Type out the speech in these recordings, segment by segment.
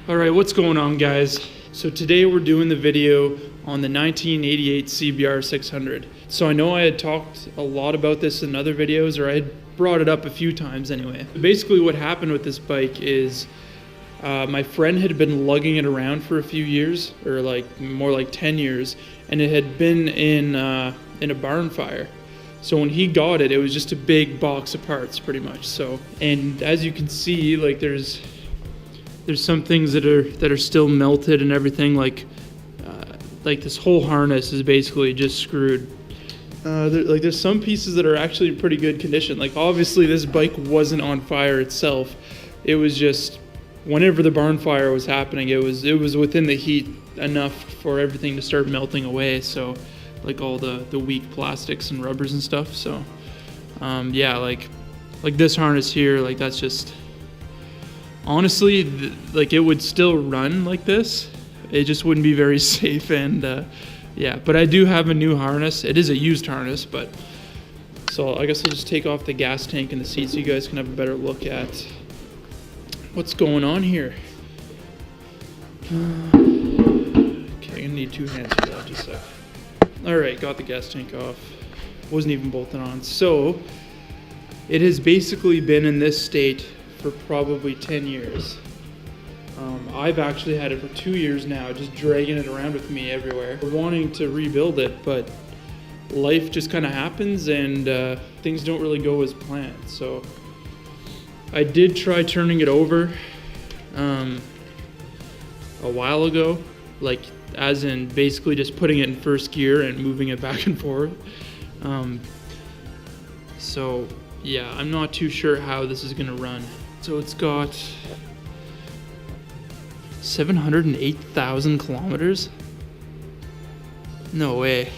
Alright, what's going on, guys? So today we're doing the video on the 1988 CBR600. So I know I had talked a lot about this in other videos, or I had brought it up a few times anyway. Basically what happened with this bike is my friend had been lugging it around for a few years, or more like 10 years, and it had been in a barn fire. So when he got it, it was just a big box of parts pretty much. So, and as you can see, like there's some things that are still melted and everything, like this whole harness is basically just screwed. There's some pieces that are actually in pretty good condition. Like obviously this bike wasn't on fire itself. It was just whenever the barn fire was happening, it was within the heat enough for everything to start melting away. So like all the weak plastics and rubbers and stuff. So yeah, like this harness here, like that's just honestly, like it would still run like this. It just wouldn't be very safe. And yeah, but I do have a new harness. It is a used harness, but so I guess I'll just take off the gas tank and the seat so you guys can have a better look at what's going on here. Okay, I'm gonna need two hands for that, just a sec. Alright, got the gas tank off. Wasn't even bolted on. So it has basically been in this state for probably 10 years. I've actually had it for 2 years now, just dragging it around with me everywhere. We're wanting to rebuild it, but life just kind of happens and things don't really go as planned. So I did try turning it over a while ago, like as in basically just putting it in first gear and moving it back and forth. So yeah, I'm not too sure how this is gonna run. So it's got 708,000 kilometers? No way.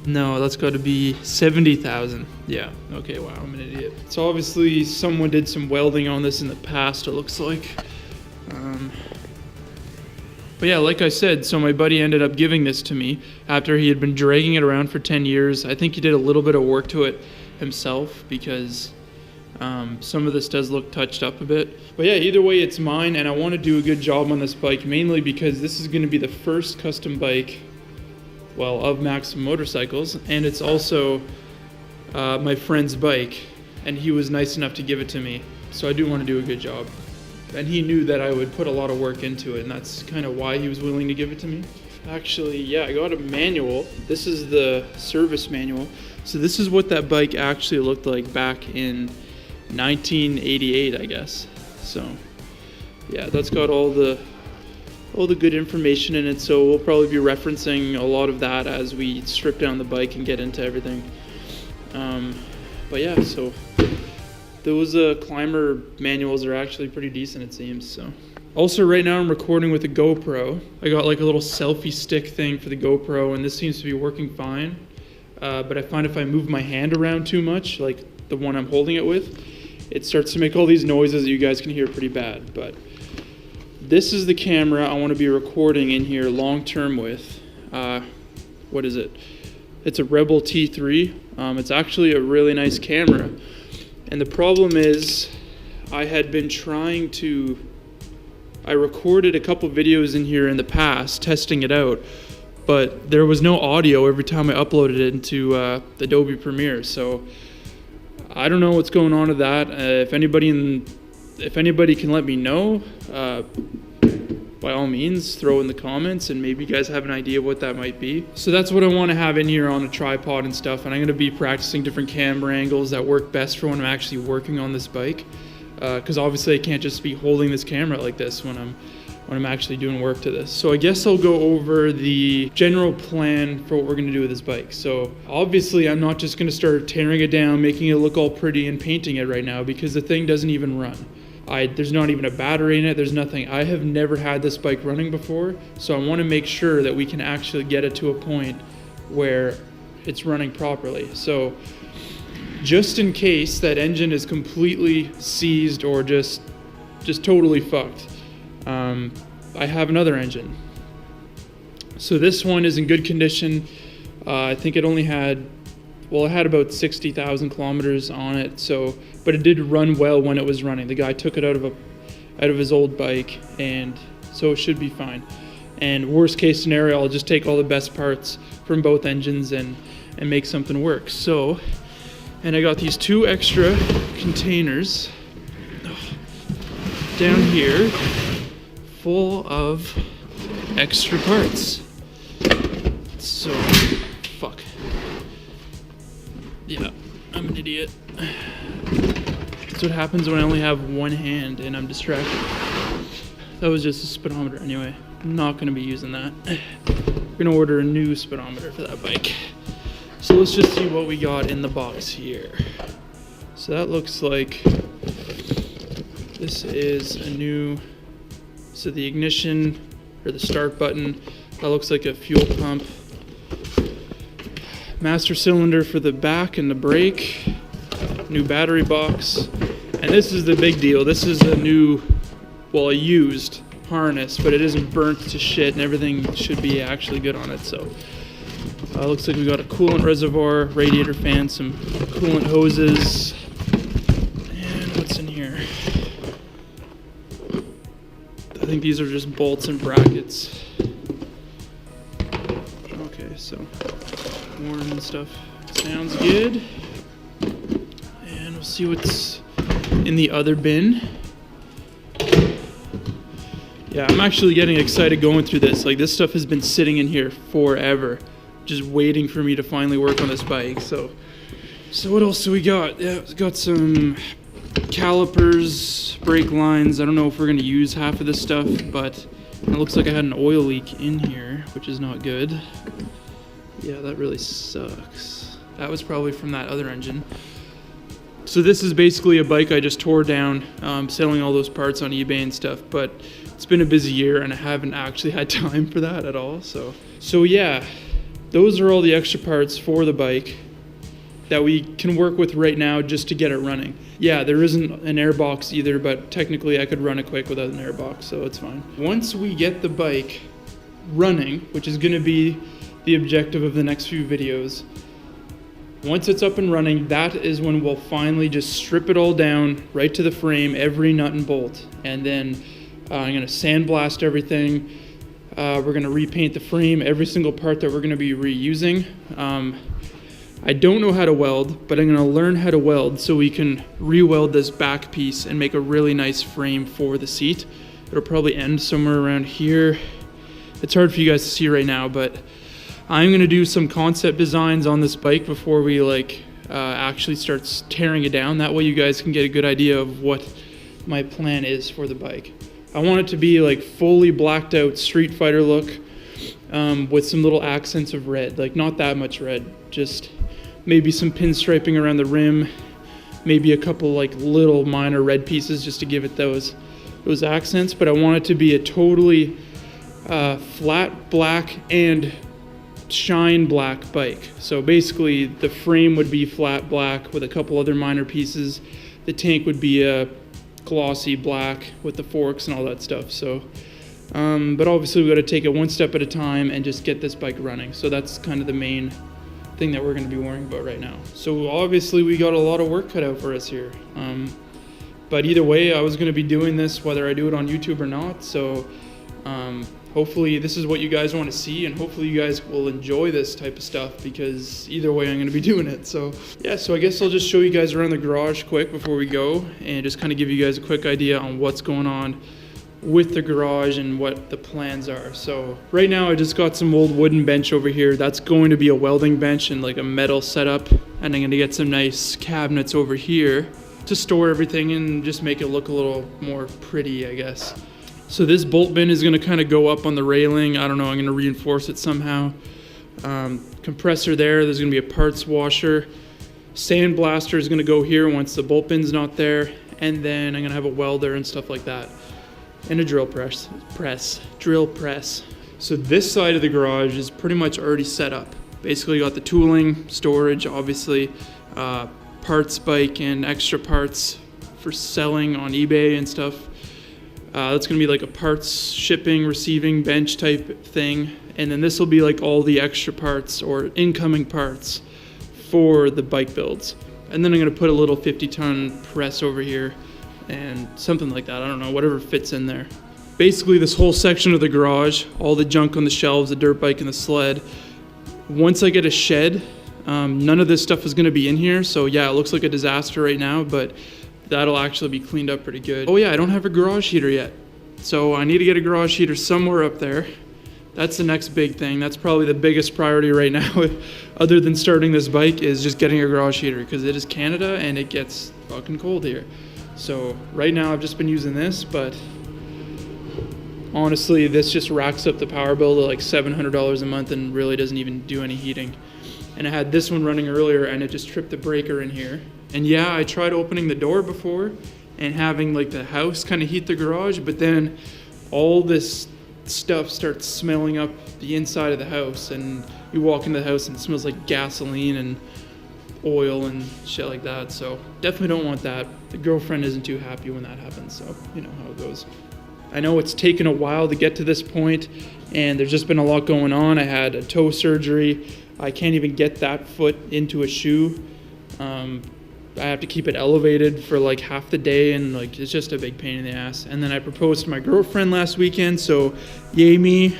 No, that's got to be 70,000. Yeah, okay, wow, I'm an idiot. So obviously someone did some welding on this in the past, it looks like. But yeah, like I said, so my buddy ended up giving this to me after he had been dragging it around for 10 years. I think he did a little bit of work to it himself because some of this does look touched up a bit. But yeah, either way, it's mine, and I want to do a good job on this bike, mainly because this is going to be the first custom bike, well, of Maxim motorcycles, and it's also my friend's bike, and he was nice enough to give it to me, so I do want to do a good job. And he knew that I would put a lot of work into it, and that's kind of why he was willing to give it to me. Actually, yeah, I got a manual. This is the service manual. So this is what that bike actually looked like back in 1988, I guess. So yeah, that's got all the good information in it, so we'll probably be referencing a lot of that as we strip down the bike and get into everything. But yeah, so those climber manuals are actually pretty decent, it seems. So also right now I'm recording with a GoPro. I got like a little selfie stick thing for the GoPro, and this seems to be working fine. But I find if I move my hand around too much, like the one I'm holding it with, it starts to make all these noises that you guys can hear pretty bad. But this is the camera I want to be recording in here long term with. What is it? It's a Rebel T3. It's actually a really nice camera. And the problem is I recorded a couple videos in here in the past testing it out, but there was no audio every time I uploaded it into Adobe Premiere. So I don't know what's going on with that. If anybody can let me know, by all means, throw in the comments, and maybe you guys have an idea of what that might be. So that's what I want to have in here on a tripod and stuff, and I'm going to be practicing different camera angles that work best for when I'm actually working on this bike, because obviously I can't just be holding this camera like this when I'm actually doing work to this. So I guess I'll go over the general plan for what we're going to do with this bike. So obviously I'm not just going to start tearing it down, making it look all pretty and painting it right now, because the thing doesn't even run. There's not even a battery in it, there's nothing. I have never had this bike running before, so I want to make sure that we can actually get it to a point where it's running properly. So just in case that engine is completely seized or just totally fucked, I have another engine. So this one is in good condition. I think it only had Well, it had about 60,000 kilometers on it, so, but it did run well when it was running. The guy took it out of out of his old bike, and so it should be fine. And worst case scenario, I'll just take all the best parts from both engines and make something work. So, and I got these 2 extra containers down here full of extra parts. So, fuck. Yeah, I'm an idiot. That's what happens when I only have one hand and I'm distracted. That was just a speedometer anyway. I'm not gonna be using that. We're gonna order a new speedometer for that bike. So let's just see what we got in the box here. So that looks like this is a new, so the ignition or the start button, that looks like a fuel pump. Master cylinder for the back and the brake. New battery box. And this is the big deal. This is a new, well, a used harness, but it isn't burnt to shit and everything should be actually good on it. So looks like we got a coolant reservoir, radiator fan, some coolant hoses. And what's in here? I think these are just bolts and brackets. Okay, so horn and stuff. Sounds good. And we'll see what's in the other bin. Yeah, I'm actually getting excited going through this. Like, this stuff has been sitting in here forever, just waiting for me to finally work on this bike. So what else do we got? Yeah, we got some calipers, brake lines. I don't know if we're gonna use half of this stuff, but it looks like I had an oil leak in here, which is not good. Yeah, that really sucks. That was probably from that other engine. So this is basically a bike I just tore down, selling all those parts on eBay and stuff, but it's been a busy year and I haven't actually had time for that at all. So yeah, those are all the extra parts for the bike that we can work with right now just to get it running. Yeah, there isn't an airbox either, but technically I could run it quick without an airbox, so it's fine. Once we get the bike running, which is gonna be the objective of the next few videos, once it's up and running, that is when we'll finally just strip it all down right to the frame, every nut and bolt. And then I'm gonna sandblast everything. We're gonna repaint the frame, every single part that we're gonna be reusing. I don't know how to weld, but I'm gonna learn how to weld so we can re-weld this back piece and make a really nice frame for the seat. It'll probably end somewhere around here. It's hard for you guys to see right now, but I'm gonna do some concept designs on this bike before we actually start tearing it down. That way you guys can get a good idea of what my plan is for the bike. I want it to be like fully blacked out Street Fighter look, with some little accents of red, like not that much red, just maybe some pinstriping around the rim, maybe a couple like little minor red pieces just to give it those accents. But I want it to be a totally flat black and shine black bike. So basically the frame would be flat black with a couple other minor pieces. The tank would be a glossy black with the forks and all that stuff. So but obviously we got to take it one step at a time and just get this bike running. So that's kind of the main thing that we're going to be worrying about right now. So obviously we got a lot of work cut out for us here, but either way I was going to be doing this whether I do it on YouTube or not. So hopefully this is what you guys want to see, and hopefully you guys will enjoy this type of stuff, because either way I'm going to be doing it. So yeah, so I guess I'll just show you guys around the garage quick before we go and just kind of give you guys a quick idea on what's going on with the garage and what the plans are. So right now I just got some old wooden bench over here. That's going to be a welding bench and like a metal setup, and I'm going to get some nice cabinets over here to store everything and just make it look a little more pretty, I guess. So this bolt bin is going to kind of go up on the railing. I don't know, I'm going to reinforce it somehow. Compressor there's going to be a parts washer. Sandblaster is going to go here once the bolt bin's not there. And then I'm going to have a welder and stuff like that. And a drill press. So this side of the garage is pretty much already set up. Basically got the tooling, storage, obviously, parts bike and extra parts for selling on eBay and stuff. That's going to be like a parts shipping, receiving bench type thing. And then this will be like all the extra parts or incoming parts for the bike builds. And then I'm going to put a little 50-ton press over here and something like that. I don't know, whatever fits in there. Basically, this whole section of the garage, all the junk on the shelves, the dirt bike and the sled. Once I get a shed, none of this stuff is going to be in here. So yeah, it looks like a disaster right now, but that'll actually be cleaned up pretty good. Oh yeah, I don't have a garage heater yet. So I need to get a garage heater somewhere up there. That's the next big thing. That's probably the biggest priority right now, other than starting this bike, is just getting a garage heater, because it is Canada and it gets fucking cold here. So right now I've just been using this, but honestly, this just racks up the power bill to like $700 a month and really doesn't even do any heating. And I had this one running earlier and it just tripped the breaker in here. And yeah, I tried opening the door before and having like the house kind of heat the garage, but then all this stuff starts smelling up the inside of the house, and you walk into the house and it smells like gasoline and oil and shit like that. So definitely don't want that. The girlfriend isn't too happy when that happens, so you know how it goes. I know it's taken a while to get to this point, and there's just been a lot going on. I had a toe surgery. I can't even get that foot into a shoe. I have to keep it elevated for like half the day, and like it's just a big pain in the ass. And then I proposed to my girlfriend last weekend, so yay me.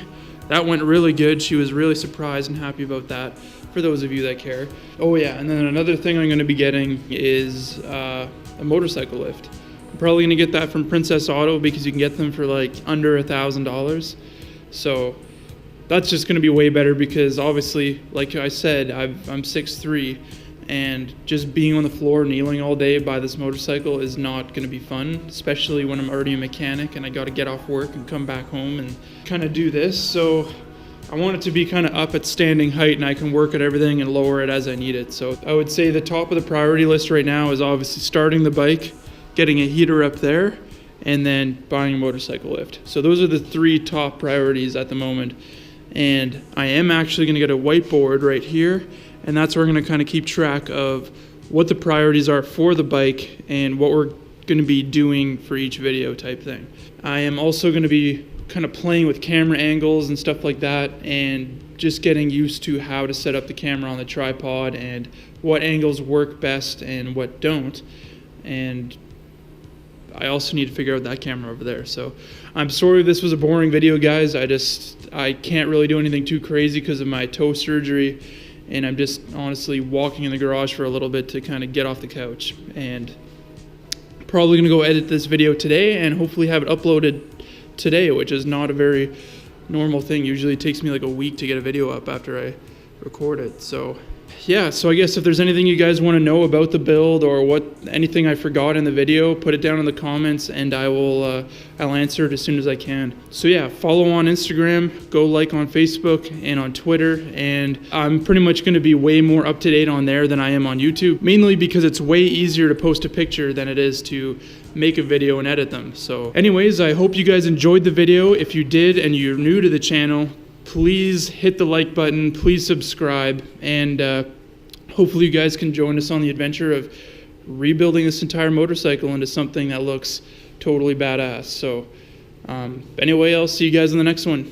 That went really good. She was really surprised and happy about that, for those of you that care. Oh yeah, and then another thing I'm going to be getting is a motorcycle lift. I'm probably going to get that from Princess Auto, because you can get them for like under $1,000. So that's just going to be way better, because obviously, like I said, I'm 6'3", and just being on the floor kneeling all day by this motorcycle is not going to be fun, especially when I'm already a mechanic and I got to get off work and come back home and kind of do this. So I want it to be kind of up at standing height, and I can work at everything and lower it as I need it. So I would say the top of the priority list right now is obviously starting the bike, getting a heater up there, and then buying a motorcycle lift. So those are the 3 top priorities at the moment. And I am actually going to get a whiteboard right here, and that's where I'm going to kind of keep track of what the priorities are for the bike and what we're going to be doing for each video type thing. I am also going to be kind of playing with camera angles and stuff like that, and just getting used to how to set up the camera on the tripod and what angles work best and what don't. And I also need to figure out that camera over there. So I'm sorry if this was a boring video, guys. I can't really do anything too crazy because of my toe surgery, and I'm just honestly walking in the garage for a little bit to kind of get off the couch. And probably gonna go edit this video today and hopefully have it uploaded today, which is not a very normal thing. Usually it takes me like a week to get a video up after I record it. So yeah, so I guess if there's anything you guys want to know about the build, or anything I forgot in the video, put it down in the comments and I'll answer it as soon as I can. So yeah, follow on Instagram, go like on Facebook and on Twitter, and I'm pretty much going to be way more up to date on there than I am on YouTube, mainly because it's way easier to post a picture than it is to make a video and edit them. So anyways, I hope you guys enjoyed the video. If you did and you're new to the channel, please hit the like button, please subscribe, and hopefully you guys can join us on the adventure of rebuilding this entire motorcycle into something that looks totally badass. So anyway, I'll see you guys in the next one.